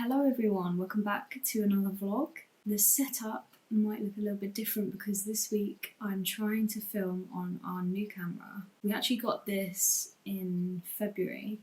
Hello everyone, welcome back to another vlog. The setup might look a little bit different because this week I'm trying to film on our new camera. We actually got this in February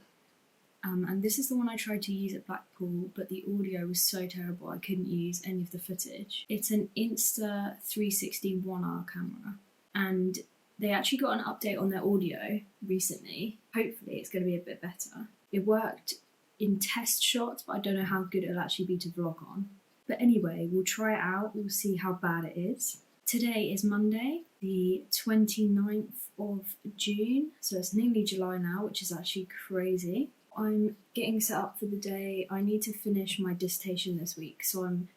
and this is the one I tried to use at Blackpool, but the audio was so terrible I couldn't use any of the footage. It's an Insta360 1R camera and they actually got an update on their audio recently. Hopefully it's going to be a bit better. It worked in test shots, but I don't know how good it'll actually be to vlog on. But anyway, we'll try it out, we'll see how bad it is. Today is Monday, the 29th of June, so it's nearly July now, which is actually crazy. I'm getting set up for the day. I need to finish my dissertation this week, so I'm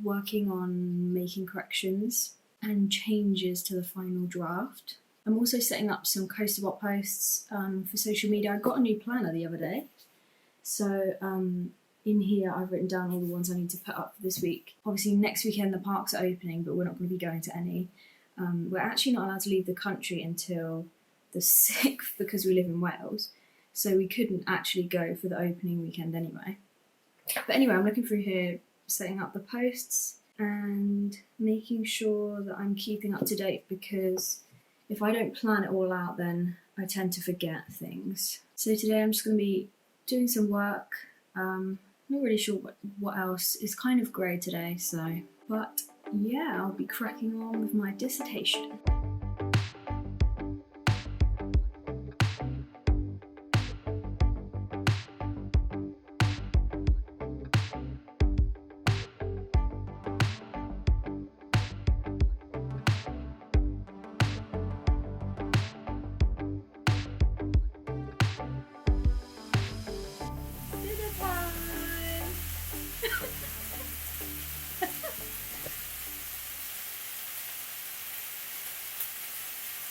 working on making corrections and changes to the final draft. I'm also setting up some Coasterbot posts for social media. I got a new planner the other day. So in here I've written down all the ones I need to put up for this week. Obviously next weekend the parks are opening, but we're not going to be going to any. We're actually not allowed to leave the country until the 6th because we live in Wales. So we couldn't actually go for the opening weekend anyway. But anyway, I'm looking through here, setting up the posts and making sure that I'm keeping up to date, because if I don't plan it all out then I tend to forget things. So today I'm just going to be doing some work. Not really sure what else. It's kind of grey today, but yeah, I'll be cracking on with my dissertation.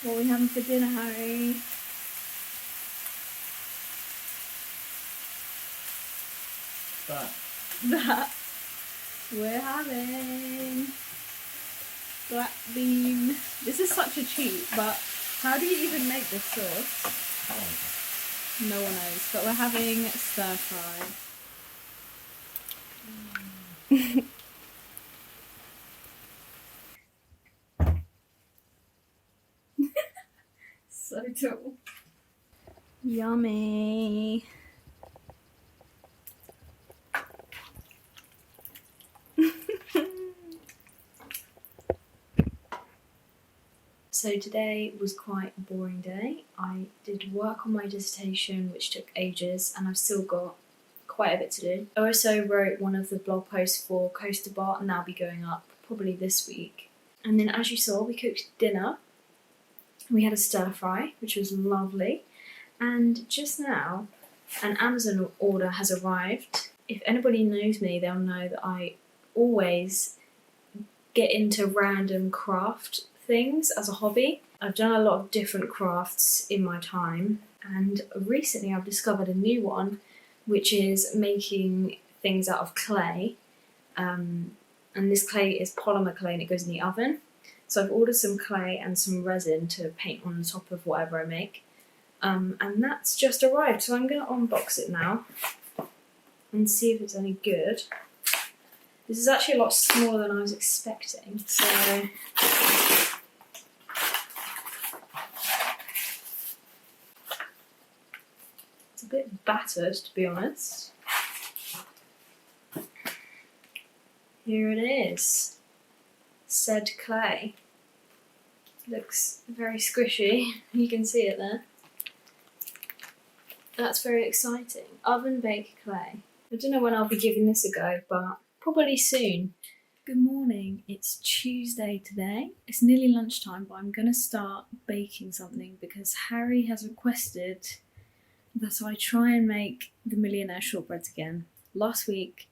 What are we having for dinner, Harry? That. We're having black bean. This is such a cheat, but how do you even make this sauce? No one knows, but we're having stir fry. So tall. Yummy. So today was quite a boring day. I did work on my dissertation, which took ages, and I've still got quite a bit to do. I also wrote one of the blog posts for Coasterbot, and that'll be going up probably this week. And then, as you saw, we cooked dinner. We had a stir fry, which was lovely. And just now, an Amazon order has arrived. If anybody knows me, they'll know that I always get into random craft things as a hobby. I've done a lot of different crafts in my time, and recently I've discovered a new one, which is making things out of clay. And this clay is polymer clay and it goes in the oven. So I've ordered some clay and some resin to paint on the top of whatever I make. And that's just arrived, so I'm going to unbox it now and see if it's any good. This is actually a lot smaller than I was expecting, so it's a bit battered, to be honest. Here it is. Said clay. Looks very squishy, you can see it there. That's very exciting. Oven baked clay. I don't know when I'll be giving this a go, but probably soon. Good morning, it's Tuesday today. It's nearly lunchtime, but I'm gonna start baking something because Harry has requested that I try and make the millionaire shortbreads again. Last week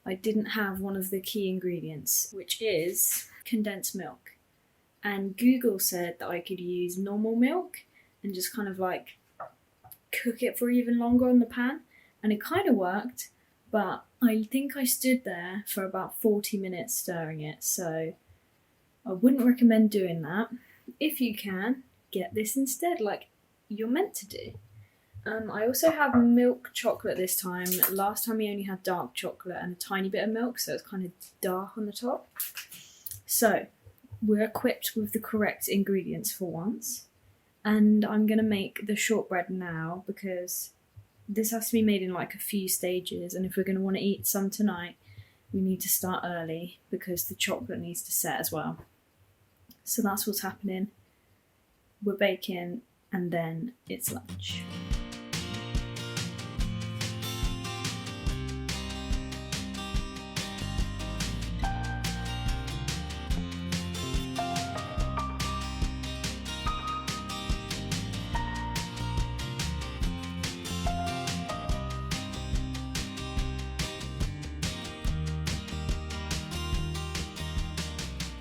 I didn't have one of the key ingredients, which is condensed milk, and Google said that I could use normal milk and just kind of like cook it for even longer on the pan, and it kind of worked, but I think I stood there for about 40 minutes stirring it, so I wouldn't recommend doing that. If you can, get this instead, like you're meant to do. I also have milk chocolate this time. Last time we only had dark chocolate and a tiny bit of milk, so it's kind of dark on the top. So we're equipped with the correct ingredients for once. And I'm going to make the shortbread now because this has to be made in like a few stages, and if we're going to want to eat some tonight, we need to start early because the chocolate needs to set as well. So that's what's happening. We're baking and then it's lunch.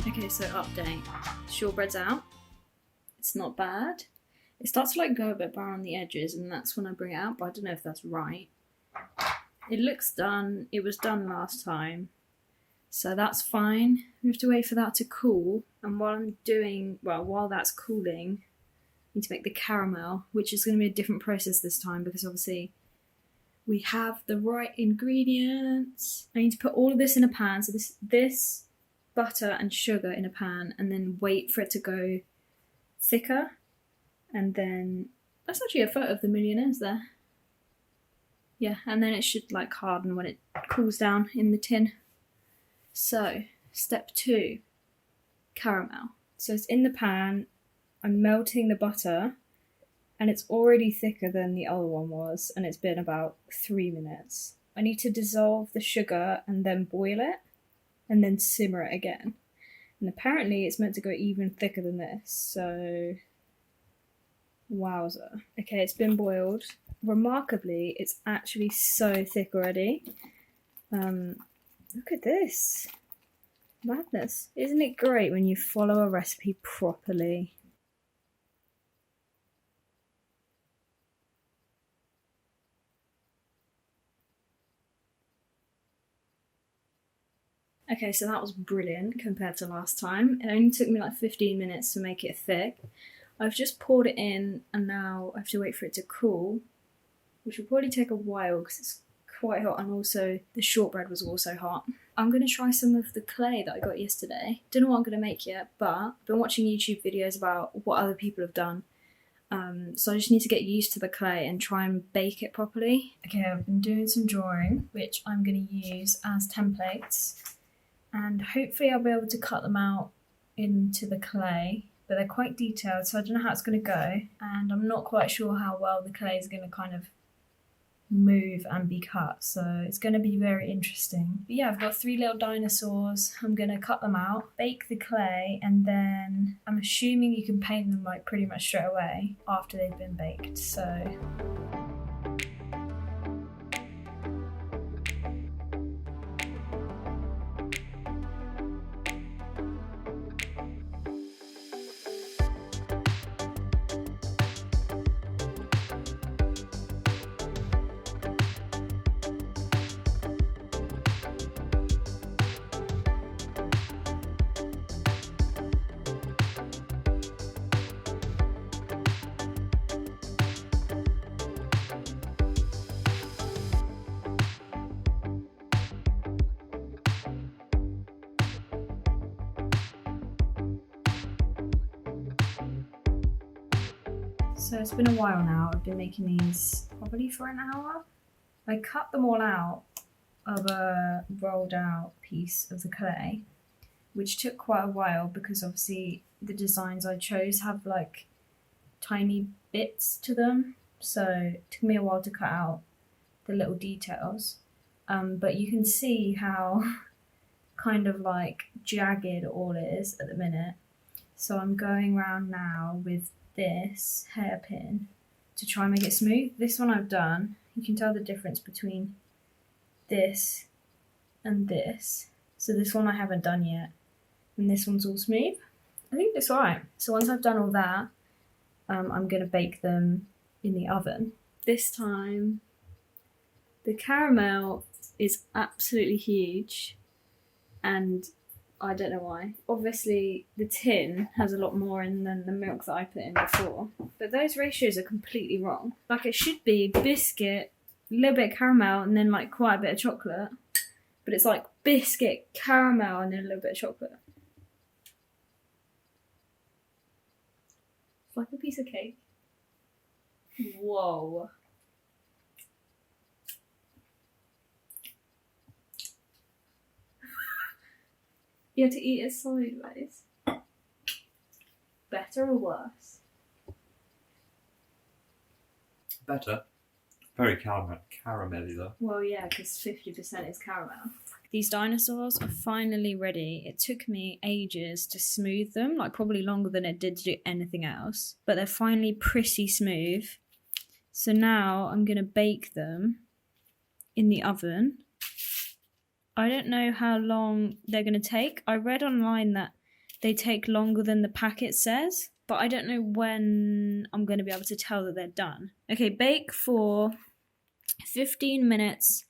Okay, so update. Shortbread's out. It's not bad. It starts to like go a bit bare on the edges, and that's when I bring it out, but I don't know if that's right. It looks done. It was done last time, so that's fine. We have to wait for that to cool, and while that's cooling, I need to make the caramel, which is going to be a different process this time because obviously we have the right ingredients. I need to put all of this in a pan, so this butter and sugar in a pan, and then wait for it to go thicker, and then that's actually a photo of the millionaires there. Yeah, and then it should like harden when it cools down in the tin. So step 2, caramel. So it's in the pan, I'm melting the butter, and it's already thicker than the other one was, and it's been about 3 minutes. I need to dissolve the sugar and then boil it and then simmer it again. And apparently it's meant to go even thicker than this, so wowza. Okay, it's been boiled. Remarkably, it's actually so thick already. Look at this. Madness. Isn't it great when you follow a recipe properly? Okay, so that was brilliant compared to last time. It only took me like 15 minutes to make it thick. I've just poured it in, and now I have to wait for it to cool, which will probably take a while because it's quite hot, and also the shortbread was also hot. I'm going to try some of the clay that I got yesterday. Don't know what I'm going to make yet, but I've been watching YouTube videos about what other people have done. So I just need to get used to the clay and try and bake it properly. Okay, I've been doing some drawing, which I'm going to use as templates. And hopefully I'll be able to cut them out into the clay, but they're quite detailed, so I don't know how it's going to go, and I'm not quite sure how well the clay is going to kind of move and be cut, so it's going to be very interesting. But yeah, I've got 3 little dinosaurs. I'm going to cut them out, bake the clay, and then I'm assuming you can paint them like pretty much straight away after they've been baked, so it's been a while now. I've been making these probably for an hour. I cut them all out of a rolled out piece of the clay, which took quite a while because obviously the designs I chose have like tiny bits to them, so it took me a while to cut out the little details. But you can see how kind of like jagged it all is at the minute. So I'm going around now with this hairpin to try and make it smooth. This one I've done. You can tell the difference between this and this. So this one I haven't done yet, and this one's all smooth. I think that's alright. So once I've done all that, I'm going to bake them in the oven. This time the caramel is absolutely huge, and I don't know why. Obviously, the tin has a lot more in than the milk that I put in before. But those ratios are completely wrong. Like, it should be biscuit, a little bit of caramel, and then, like, quite a bit of chocolate. But it's like biscuit, caramel, and then a little bit of chocolate. It's like a piece of cake. Whoa. You have to eat it sideways. Better or worse? Better. Very caramelly though. Well, yeah, because 50% is caramel. These dinosaurs are finally ready. It took me ages to smooth them, like probably longer than it did to do anything else. But they're finally pretty smooth. So now I'm going to bake them in the oven. I don't know how long they're going to take. I read online that they take longer than the packet says, but I don't know when I'm going to be able to tell that they're done. Okay, bake for 15 minutes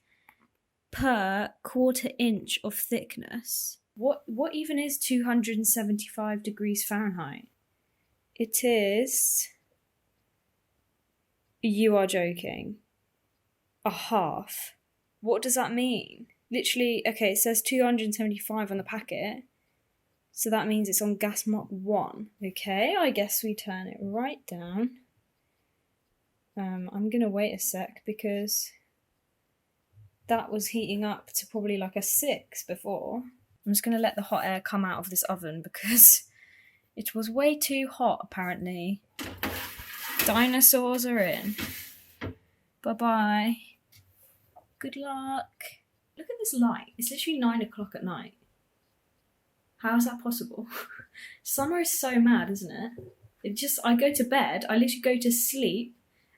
per 1/4 inch of thickness. What even is 275 degrees Fahrenheit? It is... You are joking. A half. What does that mean? Literally, okay, it says 275 on the packet. So that means it's on gas mark 1. Okay, I guess we turn it right down. I'm going to wait a sec because that was heating up to probably like a 6 before. I'm just going to let the hot air come out of this oven because it was way too hot, apparently. Dinosaurs are in. Bye-bye. Good luck. Look at this light. It's literally 9 o'clock at night. How is that possible? Summer is so mad, isn't it? I go to bed, I literally go to sleep,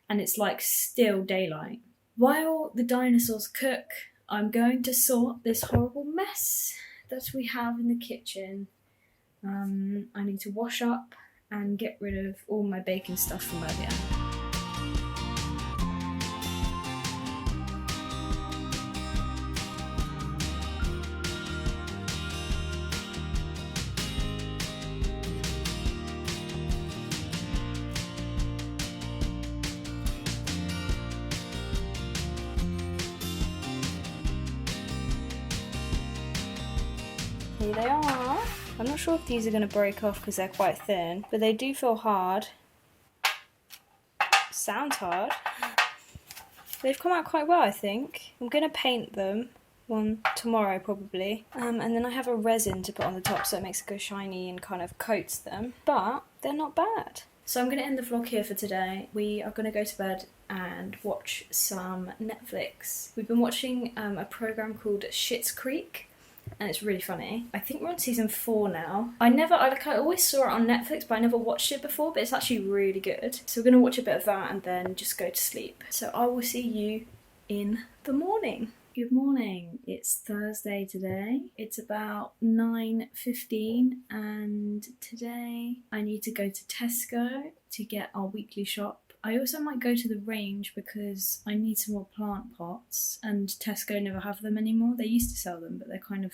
and it's like still daylight. While the dinosaurs cook, I'm going to sort this horrible mess that we have in the kitchen. I need to wash up and get rid of all my baking stuff from earlier. Here they are. I'm not sure if these are going to break off because they're quite thin, but they do feel hard. Sounds hard. They've come out quite well, I think. I'm going to paint them tomorrow probably. And then I have a resin to put on the top so it makes it go shiny and kind of coats them. But they're not bad. So I'm going to end the vlog here for today. We are going to go to bed and watch some Netflix. We've been watching a program called Schitt's Creek. And it's really funny. I think we're on season 4 now. I always saw it on Netflix, but I never watched it before, but it's actually really good. So we're going to watch a bit of that and then just go to sleep. So I will see you in the morning. Good morning. It's Thursday today. It's about 9:15 and today I need to go to Tesco to get our weekly shop. I also might go to the range because I need some more plant pots and Tesco never have them anymore. They used to sell them, but they're kind of...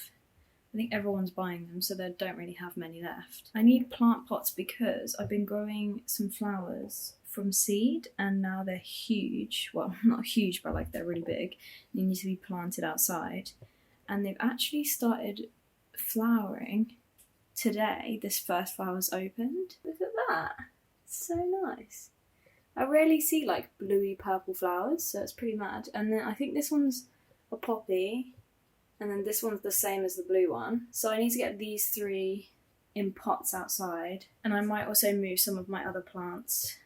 I think everyone's buying them, so they don't really have many left. I need plant pots because I've been growing some flowers from seed and now they're huge. Well, not huge, but like they're really big. They need to be planted outside. And they've actually started flowering today. This first flower's opened. Look at that. It's so nice. I rarely see like bluey purple flowers, so it's pretty mad. And then I think this one's a poppy, and then this one's the same as the blue one. So I need to get these 3 in pots outside, and I might also move some of my other plants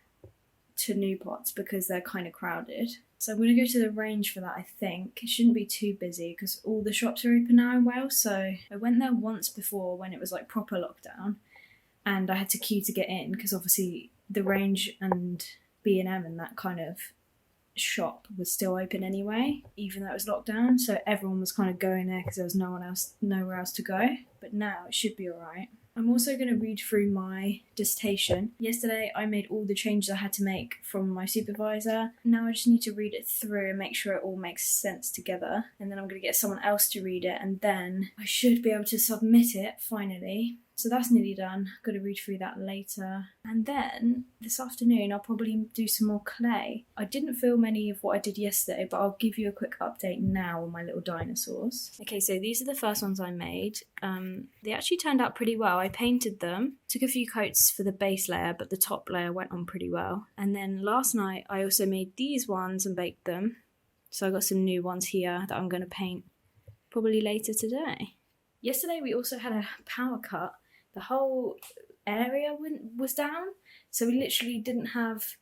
to new pots because they're kind of crowded. So I'm going to go to the range for that, I think. It shouldn't be too busy because all the shops are open now in Wales. So I went there once before when it was like proper lockdown, and I had to queue to get in because obviously the range and B&M and that kind of shop was still open anyway, even though it was locked down. So everyone was kind of going there because there was nowhere else to go. But now it should be alright. I'm also going to read through my dissertation. Yesterday I made all the changes I had to make from my supervisor. Now I just need to read it through and make sure it all makes sense together. And then I'm going to get someone else to read it, and then I should be able to submit it finally. So that's nearly done. I've got to read through that later. And then this afternoon I'll probably do some more clay. I didn't film any of what I did yesterday, but I'll give you a quick update now on my little dinosaurs. Okay, so these are the first ones I made. They actually turned out pretty well. I painted them, took a few coats for the base layer, but the top layer went on pretty well. And then last night I also made these ones and baked them. So I got some new ones here that I'm going to paint probably later today. Yesterday we also had a power cut. The whole area was down, so we literally didn't have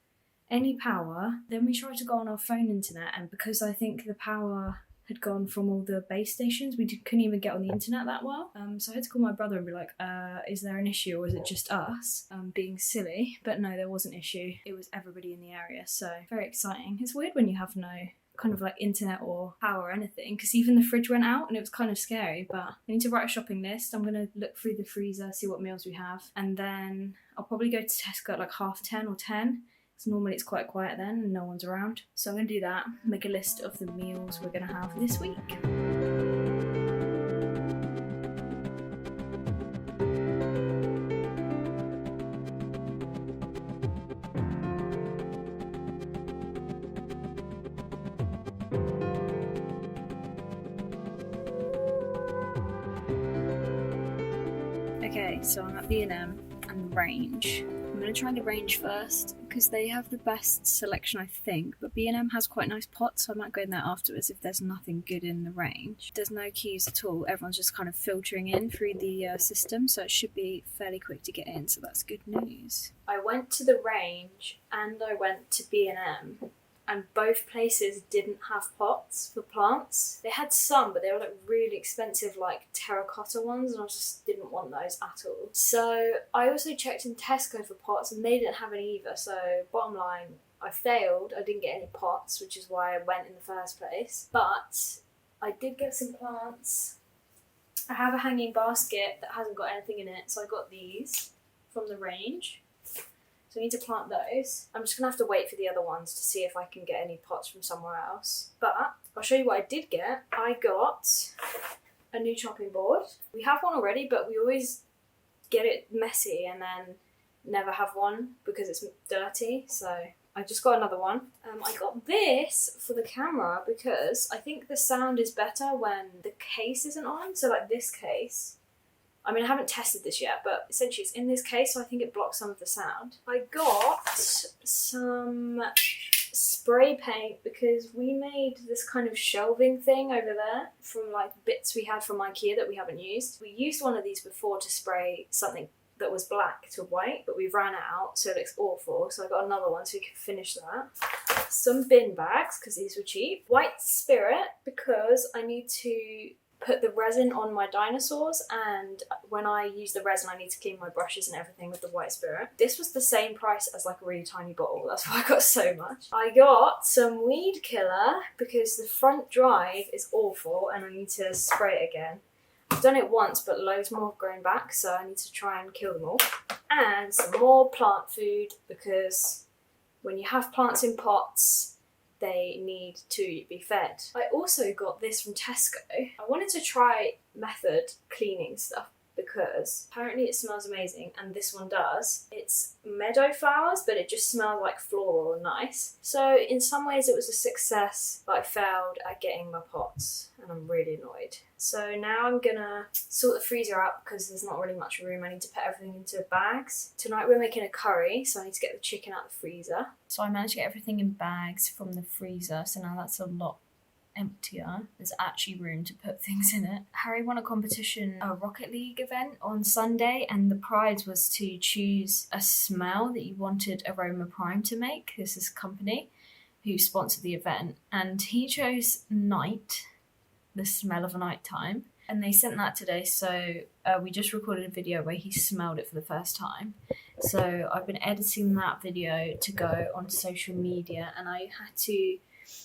any power. Then we tried to go on our phone internet, and because I think the power had gone from all the base stations, we couldn't even get on the internet that well. So I had to call my brother and be like, is there an issue, or is it just us being silly? But no, there was an issue. It was everybody in the area, so very exciting. It's weird when you have no kind of like internet or power or anything, because even the fridge went out and it was kind of scary. But I need to write a shopping list. I'm gonna look through the freezer, see what meals we have, and then I'll probably go to Tesco at like 10:30 or 10, because normally it's quite quiet then and no one's around. So I'm gonna do that, make a list of the meals we're gonna have this week. Okay, so I'm at B&M and Range. I'm going to try the Range first because they have the best selection, I think, but B&M has quite nice pots, so I might go in there afterwards if there's nothing good in the Range. There's no queues at all. Everyone's just kind of filtering in through the system, so it should be fairly quick to get in, so that's good news. I went to the Range and I went to B&M. And both places didn't have pots for plants. They had some, but they were like really expensive, like terracotta ones, and I just didn't want those at all. So I also checked in Tesco for pots, and they didn't have any either. So bottom line, I failed. I didn't get any pots, which is why I went in the first place. But I did get some plants. I have a hanging basket that hasn't got anything in it, so I got these from the Range. So I need to plant those. I'm just going to have to wait for the other ones to see if I can get any pots from somewhere else. But I'll show you what I did get. I got a new chopping board. We have one already, but we always get it messy and then never have one because it's dirty. So I just got another one. I got this for the camera because I think the sound is better when the case isn't on. So like this case. I mean, I haven't tested this yet, but essentially it's in this case, so I think it blocks some of the sound. I got some spray paint because we made this kind of shelving thing over there from like bits we had from IKEA that we haven't used. We used one of these before to spray something that was black to white, but we ran out, so it looks awful. So I got another one so we could finish that. Some bin bags, because these were cheap. White spirit, because I need to put the resin on my dinosaurs, and when I use the resin I need to clean my brushes and everything with the white spirit. This was the same price as like a really tiny bottle, that's why I got so much. I got some weed killer because the front drive is awful and I need to spray it again. I've done it once but loads more have grown back, so I need to try and kill them all. And some more plant food because when you have plants in pots they need to be fed. I also got this from Tesco. I wanted to try method cleaning stuff because apparently it smells amazing, and this one does. It's meadow flowers, but it just smells like floral and nice. So in some ways it was a success, but I failed at getting my pots and I'm really annoyed. So now I'm gonna sort the freezer out because there's not really much room. I need to put everything into bags. Tonight we're making a curry, so I need to get the chicken out of the freezer. So I managed to get everything in bags from the freezer, so now that's a lot emptier. There's actually room to put things in it. Harry won a competition, a Rocket League event on Sunday, and the prize was to choose a smell that you wanted Aroma Prime to make. This is a company who sponsored the event, and he chose night, the smell of a night time, and they sent that today. So we just recorded a video where he smelled it for the first time. So I've been editing that video to go on social media, and I had to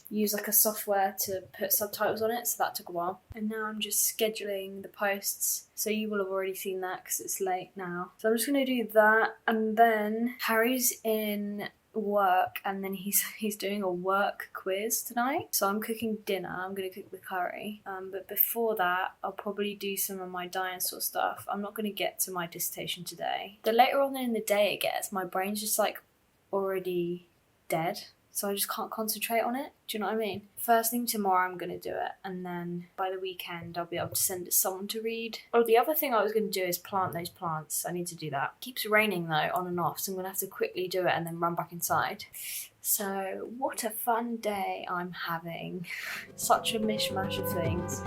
use like a software to put subtitles on it, so that took a while. And now I'm just scheduling the posts, so you will have already seen that because it's late now. So I'm just going to do that, and then Harry's in work, and then he's doing a work quiz tonight, so I'm cooking dinner. I'm going to cook the curry, but before that I'll probably do some of my dinosaur stuff. I'm not going to get to my dissertation today. The later on in the day it gets, my brain's just like already dead, so I just can't concentrate on it. Do you know what I mean? First thing tomorrow I'm going to do it, and then by the weekend I'll be able to send it to someone to read. Oh, the other thing I was going to do is plant those plants. I need to do that. It keeps raining though, on and off, so I'm going to have to quickly do it and then run back inside. So what a fun day I'm having. Such a mishmash of things.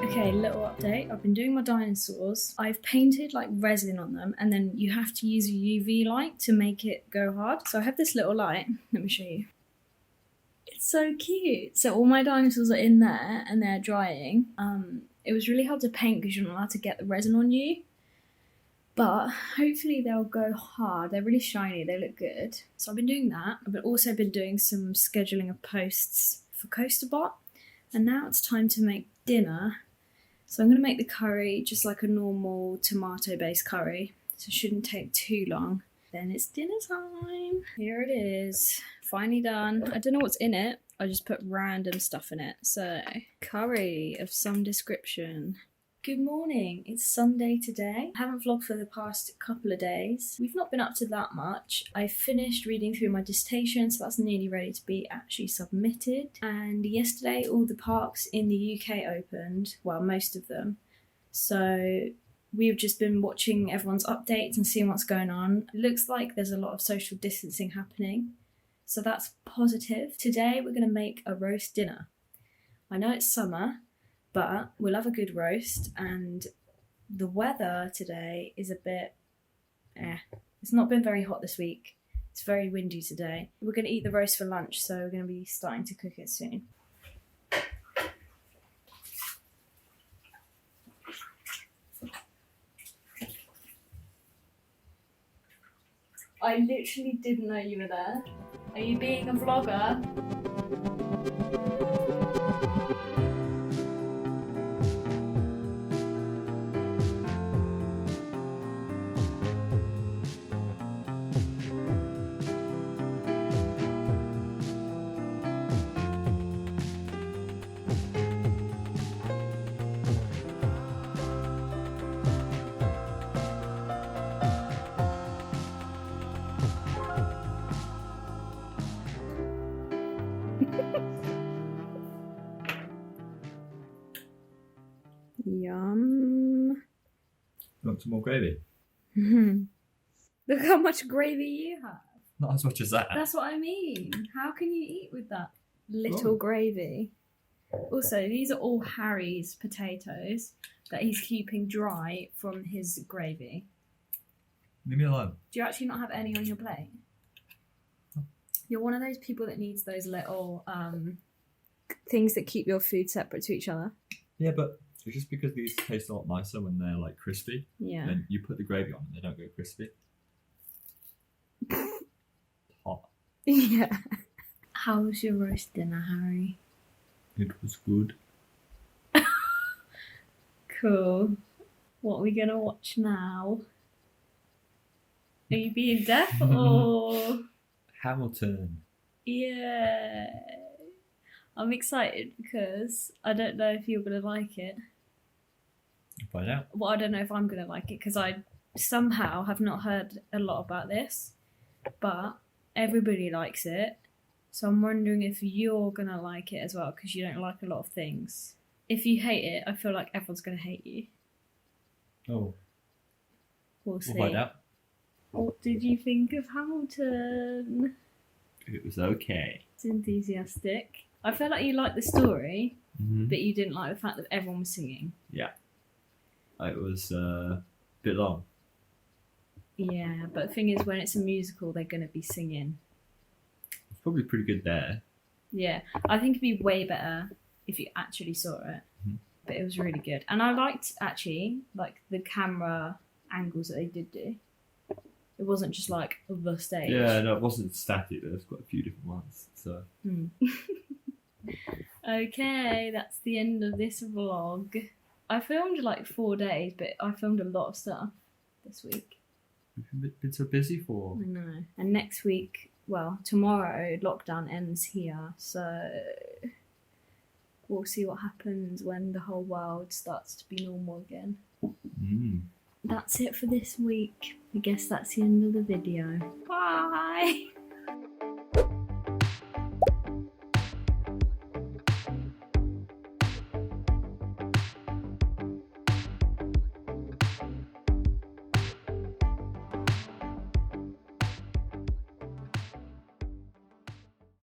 Okay, little update. I've been doing my dinosaurs. I've painted like resin on them, and then you have to use a UV light to make it go hard. So I have this little light. Let me show you. It's so cute. So all my dinosaurs are in there and they're drying. It was really hard to paint because you're not allowed to get the resin on you. But hopefully they'll go hard. They're really shiny. They look good. So I've been doing that. I've also been doing some scheduling of posts for CoasterBot. And now it's time to make dinner. So I'm going to make the curry just like a normal tomato-based curry. So it shouldn't take too long. Then it's dinner time. Here it is. Finally done. I don't know what's in it. I just put random stuff in it. So, curry of some description. Good morning. It's Sunday today. I haven't vlogged for the past couple of days. We've not been up to that much. I finished reading through my dissertation, so that's nearly ready to be actually submitted. And yesterday all the parks in the UK opened. Well, most of them. So we've just been watching everyone's updates and seeing what's going on. It looks like there's a lot of social distancing happening. So that's positive. Today we're going to make a roast dinner. I know it's summer, but we'll have a good roast, and the weather today is a bit It's not been very hot this week. It's very windy today. We're going to eat the roast for lunch, so we're going to be starting to cook it soon. I literally didn't know you were there. Are you being a vlogger? Yum. Want some more gravy? Look how much gravy you have. Not as much as that. That's what I mean. How can you eat with that little gravy? Also, these are all Harry's potatoes that he's keeping dry from his gravy. Leave me alone. Do you actually not have any on your plate? You're one of those people that needs those little things that keep your food separate to each other. Yeah, but it's just because these taste a lot nicer when they're like crispy. Yeah. Then you put the gravy on and they don't go crispy. Hot. Yeah. How was your roast dinner, Harry? It was good. Cool. What are we gonna watch now? Are you being deaf or? Hamilton. Yeah. I'm excited because I don't know if you're gonna like it. Find out. Well, I don't know if I'm gonna like it because I somehow have not heard a lot about this, but everybody likes it. So I'm wondering if you're gonna like it as well because you don't like a lot of things. If you hate it, I feel like everyone's gonna hate you. Oh. We'll see. We'll find out. What did you think of Hamilton? It was okay. It's enthusiastic. I felt like you liked the story, Mm-hmm. but you didn't like the fact that everyone was singing. Yeah. It was a bit long. Yeah, but the thing is, when it's a musical, they're going to be singing. It's probably pretty good there. Yeah, I think it'd be way better if you actually saw it. Mhm. But it was really good. And I liked, actually, like, the camera angles that they did do. It wasn't just, like, the stage. Yeah, no, it wasn't static. There's quite a few different ones. So. Okay, that's the end of this vlog. I filmed like 4 days, but I filmed a lot of stuff this week. We've been so busy for. I know. And next week, well, tomorrow, lockdown ends here, so we'll see what happens when the whole world starts to be normal again. That's it for this week. I guess that's the end of the video. Bye!